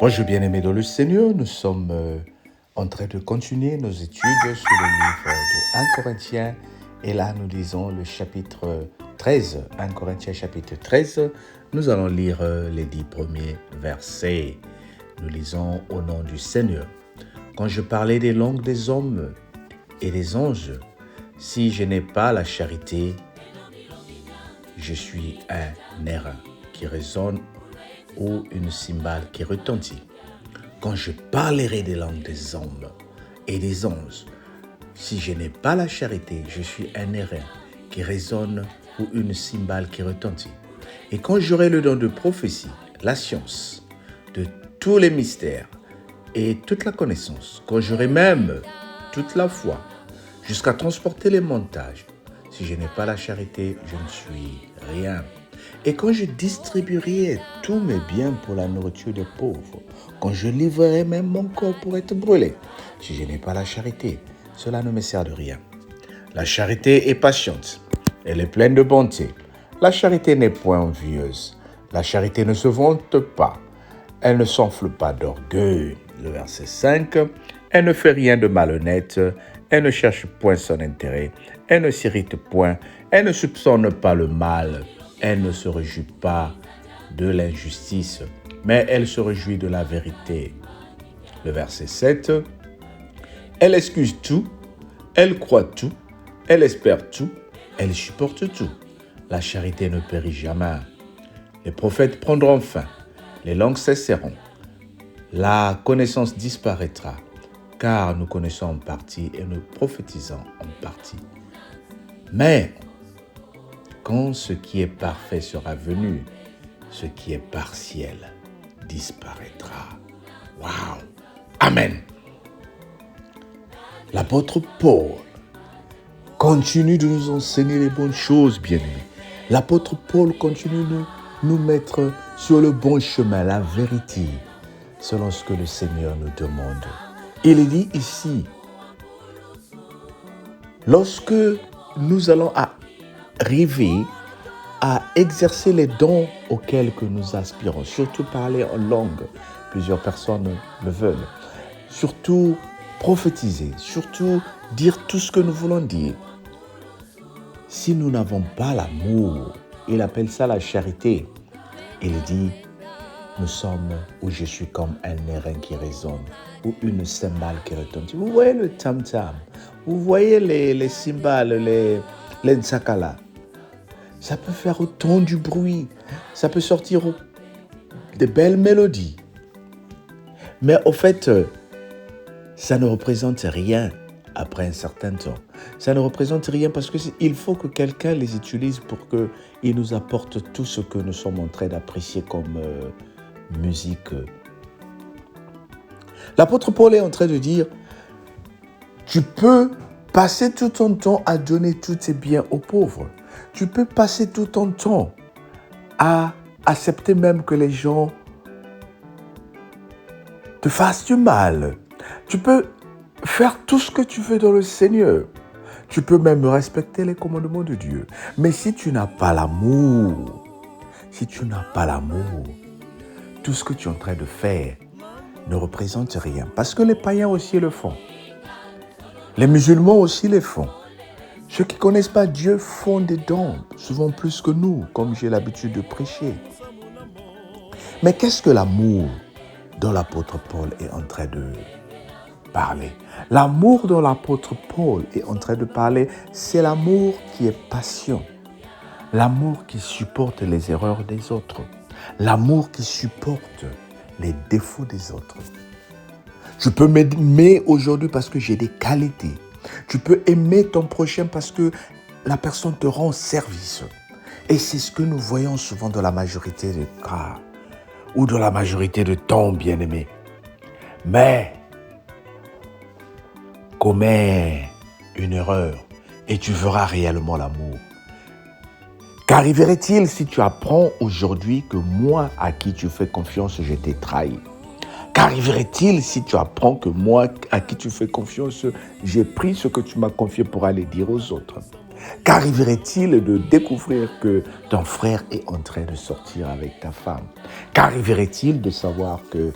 Bonjour bien-aimés dans le Seigneur, nous sommes en train de continuer nos études sur le livre de 1 Corinthiens et là nous lisons le chapitre 13, 1 Corinthiens chapitre 13, nous allons lire les 10 premiers versets. Nous lisons au nom du Seigneur. Quand je parlais des langues des hommes et des anges, si je n'ai pas la charité, je suis un airain qui résonne ou une cymbale qui retentit. Quand je parlerai des langues des hommes et des anges, si je n'ai pas la charité, je suis un airain qui résonne ou une cymbale qui retentit. Et quand j'aurai le don de prophétie, la science, de tous les mystères et toute la connaissance, quand j'aurai même toute la foi, jusqu'à transporter les montagnes, si je n'ai pas la charité, je ne suis rien. Et quand je distribuerai tous mes biens pour la nourriture des pauvres, quand je livrerai même mon corps pour être brûlé, si je n'ai pas la charité, cela ne me sert de rien. La charité est patiente, elle est pleine de bonté. La charité n'est point envieuse. La charité ne se vante pas, elle ne s'enfle pas d'orgueil. Le verset 5, elle ne fait rien de malhonnête, elle ne cherche point son intérêt, elle ne s'irrite point, elle ne soupçonne pas le mal. Elle ne se réjouit pas de l'injustice, mais elle se réjouit de la vérité. Le verset 7. Elle excuse tout, elle croit tout, elle espère tout, elle supporte tout. La charité ne périt jamais. Les prophètes prendront fin, les langues cesseront, la connaissance disparaîtra, car nous connaissons en partie et nous prophétisons en partie. Mais quand ce qui est parfait sera venu, ce qui est partiel disparaîtra. Waouh! Amen. L'apôtre Paul continue de nous enseigner les bonnes choses, bien-aimés. L'apôtre Paul continue de nous mettre sur le bon chemin, la vérité, selon ce que le Seigneur nous demande. Il dit ici, lorsque nous allons arriver à exercer les dons auxquels que nous aspirons, surtout parler en langue, plusieurs personnes le veulent, surtout prophétiser, surtout dire tout ce que nous voulons dire. Si nous n'avons pas l'amour, il appelle ça la charité. Il dit, nous sommes ou je suis comme un airain qui résonne ou une cymbale qui retentit. Vous voyez le tam-tam, vous voyez les cymbales, les nsakala. Ça peut faire autant du bruit, ça peut sortir de belles mélodies. Mais au fait, ça ne représente rien après un certain temps. Ça ne représente rien parce qu'il faut que quelqu'un les utilise pour qu'ils nous apportent tout ce que nous sommes en train d'apprécier comme musique. L'apôtre Paul est en train de dire, tu peux passer tout ton temps à donner tous tes biens aux pauvres. Tu peux passer tout ton temps à accepter même que les gens te fassent du mal. Tu peux faire tout ce que tu veux dans le Seigneur. Tu peux même respecter les commandements de Dieu. Mais si tu n'as pas l'amour, tout ce que tu es en train de faire ne représente rien. Parce que les païens aussi le font. Les musulmans aussi le font. Ceux qui ne connaissent pas Dieu font des dons, souvent plus que nous, comme j'ai l'habitude de prêcher. Mais qu'est-ce que l'amour dont l'apôtre Paul est en train de parler? L'amour dont l'apôtre Paul est en train de parler, c'est l'amour qui est patient. L'amour qui supporte les erreurs des autres. L'amour qui supporte les défauts des autres. Je peux m'aimer aujourd'hui parce que j'ai des qualités. Tu peux aimer ton prochain parce que la personne te rend service. Et c'est ce que nous voyons souvent dans la majorité des cas ou dans la majorité de temps, bien-aimés. Mais commets une erreur et tu verras réellement l'amour. Qu'arriverait-il si tu apprends aujourd'hui que moi, à qui tu fais confiance, je t'ai trahi? Qu'arriverait-il si tu apprends que moi, à qui tu fais confiance, j'ai pris ce que tu m'as confié pour aller dire aux autres? Qu'arriverait-il de découvrir que ton frère est en train de sortir avec ta femme? Qu'arriverait-il de savoir que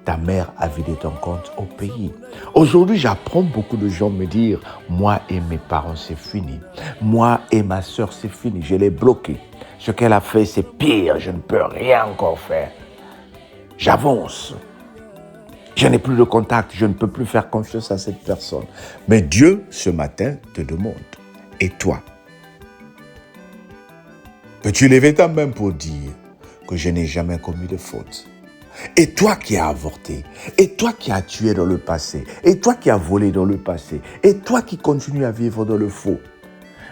ta mère a vidé ton compte au pays. Aujourd'hui, j'apprends beaucoup de gens me dire, moi et mes parents, c'est fini. Moi et ma soeur, c'est fini. Je l'ai bloqué. Ce qu'elle a fait, c'est pire. Je ne peux rien encore faire. J'avance. Je n'ai plus de contact. Je ne peux plus faire confiance à cette personne. Mais Dieu, ce matin, te demande. Et toi? Peux-tu lever ta main pour dire que je n'ai jamais commis de faute? Et toi qui as avorté, et toi qui as tué dans le passé, et toi qui as volé dans le passé, et toi qui continues à vivre dans le faux.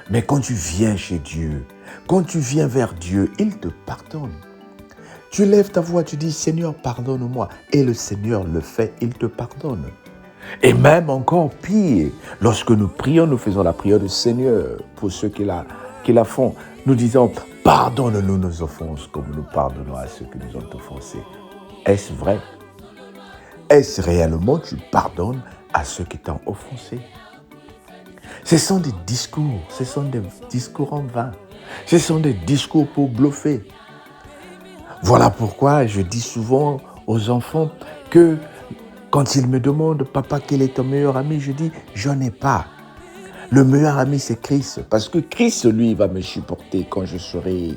Mais quand tu viens chez Dieu, quand tu viens vers Dieu, il te pardonne. Tu lèves ta voix, tu dis, Seigneur, pardonne-moi. Et le Seigneur le fait, il te pardonne. Et même encore pire, lorsque nous prions, nous faisons la prière du Seigneur pour ceux qui la font. Nous disons, pardonne-nous nos offenses comme nous pardonnons à ceux qui nous ont offensés. Est-ce vrai? Est-ce réellement tu pardonnes à ceux qui t'ont offensé? Ce sont des discours en vain. Ce sont des discours pour bluffer. Voilà pourquoi je dis souvent aux enfants que quand ils me demandent, papa, quel est ton meilleur ami? Je dis, j'en ai pas. Le meilleur ami, c'est Christ. Parce que Christ, lui, va me supporter quand je serai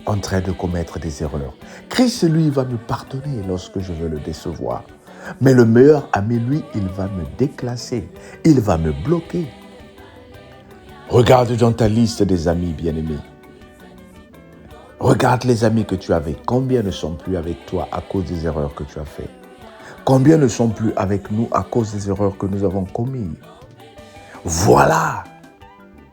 en train de commettre des erreurs. Christ, lui, va me pardonner lorsque je veux le décevoir. Mais le meilleur ami, lui, il va me déclasser. Il va me bloquer. Regarde dans ta liste des amis bien-aimés. Regarde les amis que tu avais. Combien ne sont plus avec toi à cause des erreurs que tu as faites? Combien ne sont plus avec nous à cause des erreurs que nous avons commises? Voilà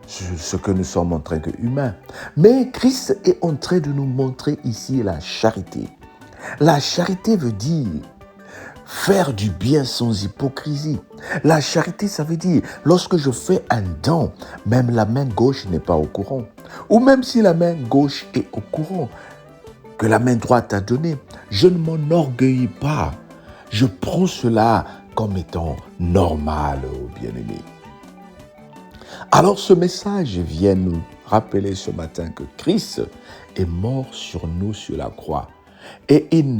ce que nous sommes en train de humains. Mais Christ est en train de nous montrer ici la charité. La charité veut dire faire du bien sans hypocrisie. La charité, ça veut dire lorsque je fais un don, même la main gauche n'est pas au courant. Ou même si la main gauche est au courant, que la main droite a donné, je ne m'enorgueillis pas. Je prends cela comme étant normal, bien-aimé. Alors ce message vient nous rappeler ce matin que Christ est mort sur nous sur la croix et il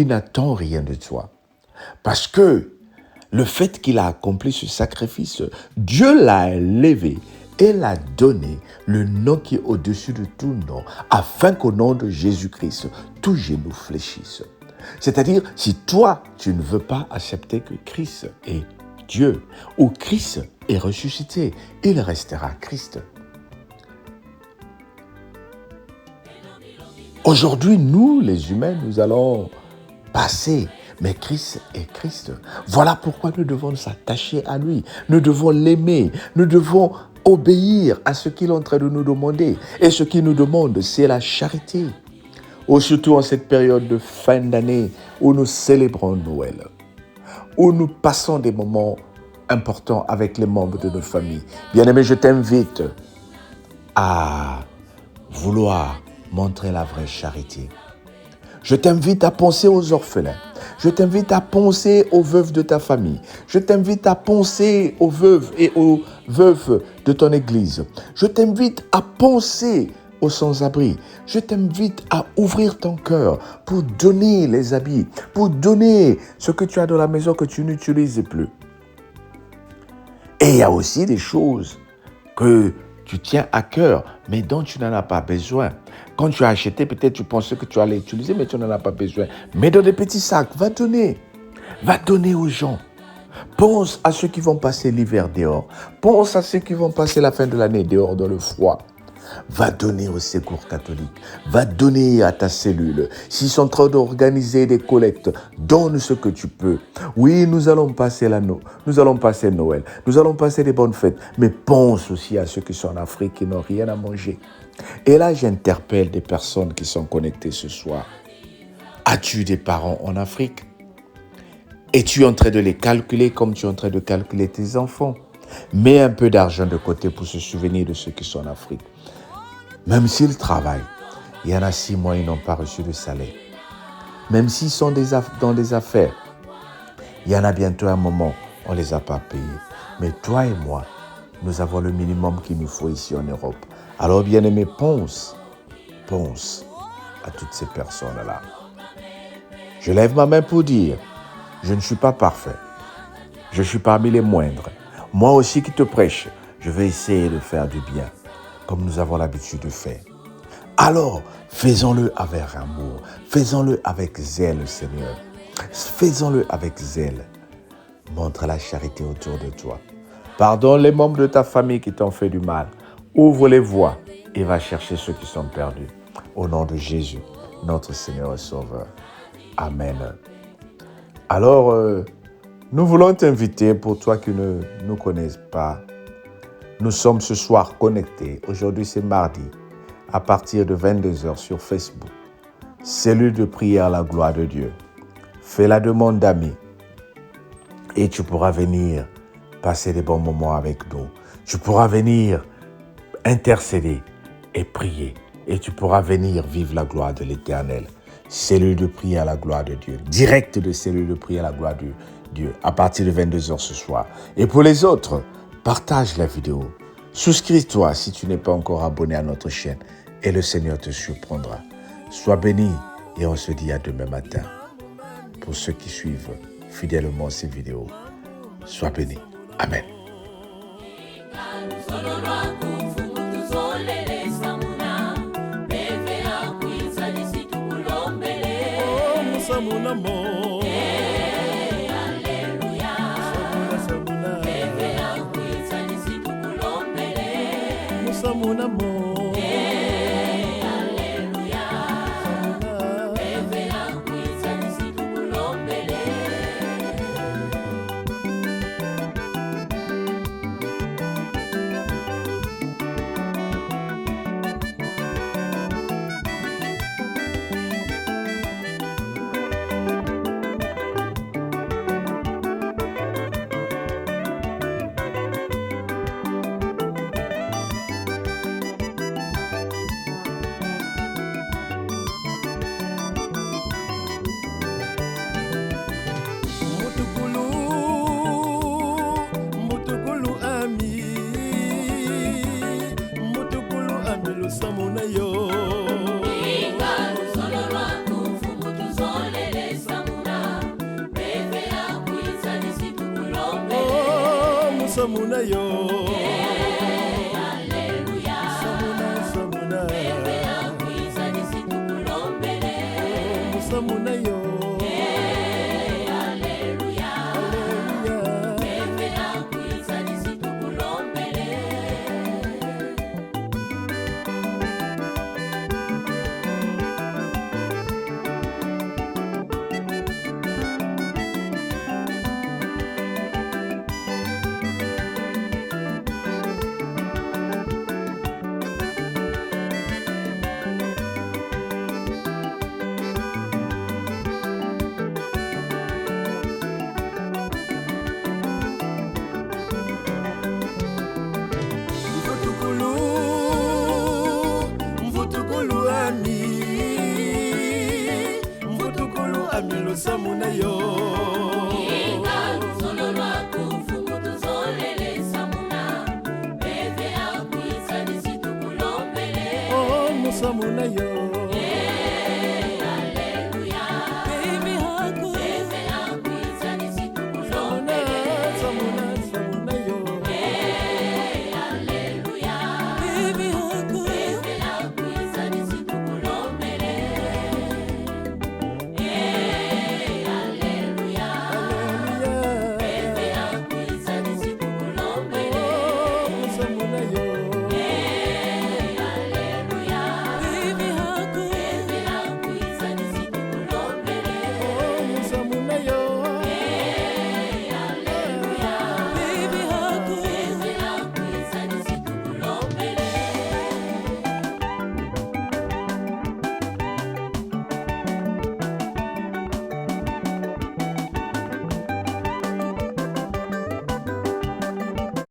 n'attend rien de toi. Parce que le fait qu'il a accompli ce sacrifice, Dieu l'a élevé et l'a donné le nom qui est au-dessus de tout nom, afin qu'au nom de Jésus-Christ, tout genou fléchisse. C'est-à-dire, si toi, tu ne veux pas accepter que Christ est Dieu ou Christ est ressuscité, il restera Christ. Aujourd'hui, nous, les humains, nous allons passer, mais Christ est Christ. Voilà pourquoi nous devons nous attacher à lui. Nous devons l'aimer. Nous devons obéir à ce qu'il est en train de nous demander. Et ce qu'il nous demande, c'est la charité. Ou surtout en cette période de fin d'année où nous célébrons Noël, où nous passons des moments importants avec les membres de nos familles. Bien-aimé, je t'invite à vouloir montrer la vraie charité. Je t'invite à penser aux orphelins. Je t'invite à penser aux veuves de ta famille. Je t'invite à penser aux veuves et aux veuves de ton église. Je t'invite à penser aux sans-abri. Je t'invite à ouvrir ton cœur pour donner les habits, pour donner ce que tu as dans la maison que tu n'utilises plus. Et il y a aussi des choses que tu tiens à cœur, mais dont tu n'en as pas besoin. Quand tu as acheté, peut-être tu pensais que tu allais utiliser, mais tu n'en as pas besoin. Mets dans des petits sacs, va donner. Va donner aux gens. Pense à ceux qui vont passer l'hiver dehors. Pense à ceux qui vont passer la fin de l'année dehors dans le froid. Va donner au Secours catholique. Va donner à ta cellule. S'ils sont en train d'organiser des collectes, donne ce que tu peux. Oui, nous allons passer nous allons passer Noël. Nous allons passer des bonnes fêtes. Mais pense aussi à ceux qui sont en Afrique qui n'ont rien à manger. Et là, j'interpelle des personnes qui sont connectées ce soir. As-tu des parents en Afrique? Es-tu en train de les calculer comme tu es en train de calculer tes enfants? Mets un peu d'argent de côté pour se souvenir de ceux qui sont en Afrique. Même s'ils travaillent, il y en a 6 mois, ils n'ont pas reçu de salaire. Même s'ils sont dans des affaires, il y en a bientôt un moment, on ne les a pas payés. Mais toi et moi, nous avons le minimum qu'il nous faut ici en Europe. Alors, bien-aimé, pense à toutes ces personnes-là. Je lève ma main pour dire, je ne suis pas parfait. Je suis parmi les moindres. Moi aussi qui te prêche, je vais essayer de faire du bien, comme nous avons l'habitude de faire. Alors, faisons-le avec amour, faisons-le avec zèle, Seigneur. Faisons-le avec zèle. Montre la charité autour de toi. Pardonne les membres de ta famille qui t'ont fait du mal. Ouvre les voies et va chercher ceux qui sont perdus. Au nom de Jésus, notre Seigneur et Sauveur. Amen. Alors, nous voulons t'inviter, pour toi qui ne nous connaisses pas, nous sommes ce soir connectés. Aujourd'hui, c'est mardi, à partir de 22h sur Facebook. Cellule de prière à la gloire de Dieu. Fais la demande d'amis et tu pourras venir passer des bons moments avec nous. Tu pourras venir intercéder et prier. Et tu pourras venir vivre la gloire de l'Éternel. Cellule de prière à la gloire de Dieu. Direct de cellule de prière à la gloire de Dieu. À partir de 22h ce soir. Et pour les autres, partage la vidéo. Souscris-toi si tu n'es pas encore abonné à notre chaîne. Et le Seigneur te surprendra. Sois béni et on se dit à demain matin. Pour ceux qui suivent fidèlement ces vidéos, sois béni. Amen. Samuna yo, Alleluia. Samuna, bebe akuiza nisitukulombele. Samuna yo, Alleluia. Bebe akuiza nisitukulombele. Mvutukulu ami lo samuna yo.